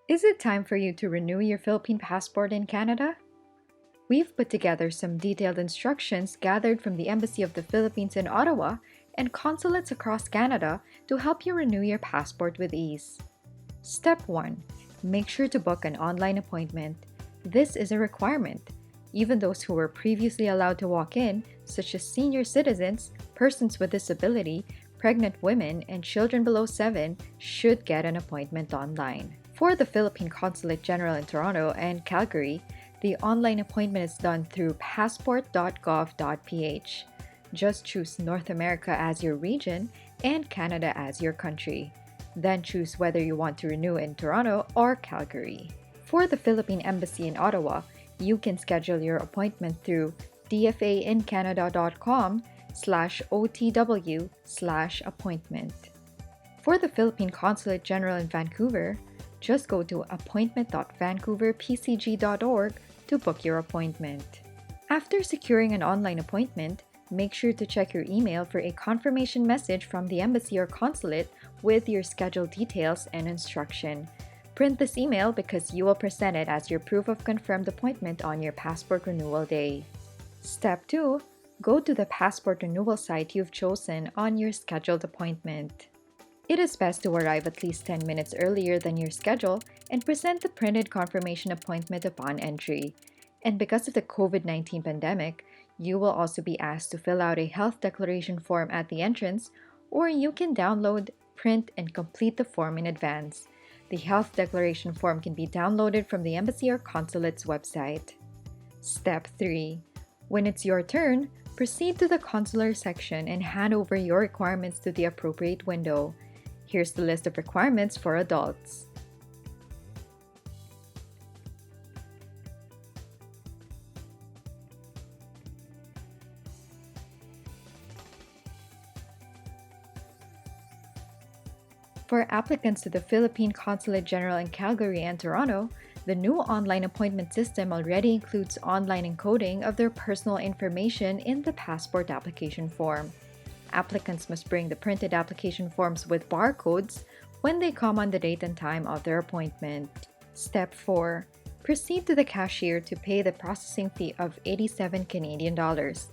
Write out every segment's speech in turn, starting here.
Is it time for you to renew your Philippine passport in Canada? We've put together some detailed instructions gathered from the Embassy of the Philippines in Ottawa and consulates across Canada to help you renew your passport with ease. Step 1. Make sure to book an online appointment. This is a requirement. Even those who were previously allowed to walk in, such as senior citizens, persons with disability, pregnant women, and children below 7, should get an appointment online. For the Philippine Consulate General in Toronto and Calgary, the online appointment is done through passport.gov.ph. Just choose North America as your region and Canada as your country. Then choose whether you want to renew in Toronto or Calgary. For the Philippine Embassy in Ottawa, you can schedule your appointment through dfaincanada.com/otw/appointment. For the Philippine Consulate General in Vancouver, just go to appointment.vancouverpcg.org to book your appointment. After securing an online appointment, make sure to check your email for a confirmation message from the embassy or consulate with your schedule details and instruction. Print this email because you will present it as your proof of confirmed appointment on your passport renewal day. Step 2. Go to the passport renewal site you've chosen on your scheduled appointment. It is best to arrive at least 10 minutes earlier than your schedule and present the printed confirmation appointment upon entry. And because of the COVID-19 pandemic, you will also be asked to fill out a health declaration form at the entrance, or you can download, print, and complete the form in advance. The health declaration form can be downloaded from the embassy or consulate's website. Step 3. When it's your turn, proceed to the Consular Section and hand over your requirements to the appropriate window. Here's the list of requirements for adults. For applicants to the Philippine Consulate General in Calgary and Toronto, the new online appointment system already includes online encoding of their personal information in the passport application form. Applicants must bring the printed application forms with barcodes when they come on the date and time of their appointment. Step 4. Proceed to the cashier to pay the processing fee of 87 Canadian dollars.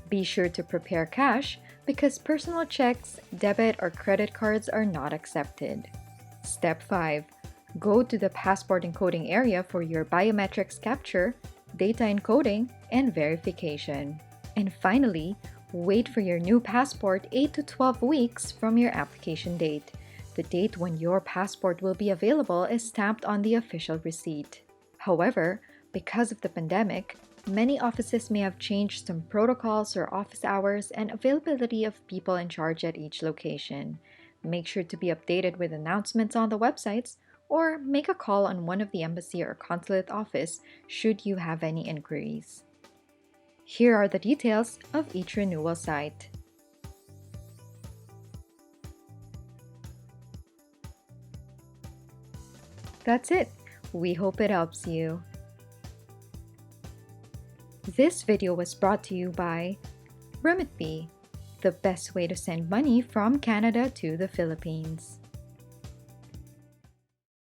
Be sure to prepare cash because personal checks, debit, or credit cards are not accepted. Step 5. Go to the passport encoding area for your biometrics capture, data encoding, and verification. And finally, wait for your new passport 8 to 12 weeks from your application date. The date when your passport will be available is stamped on the official receipt. However, because of the pandemic, many offices may have changed some protocols or office hours and availability of people in charge at each location. Make sure to be updated with announcements on the websites or make a call on one of the embassy or consulate office should you have any inquiries. Here are the details of each renewal site. That's it. We hope it helps you. This video was brought to you by Remitby, the best way to send money from Canada to the Philippines.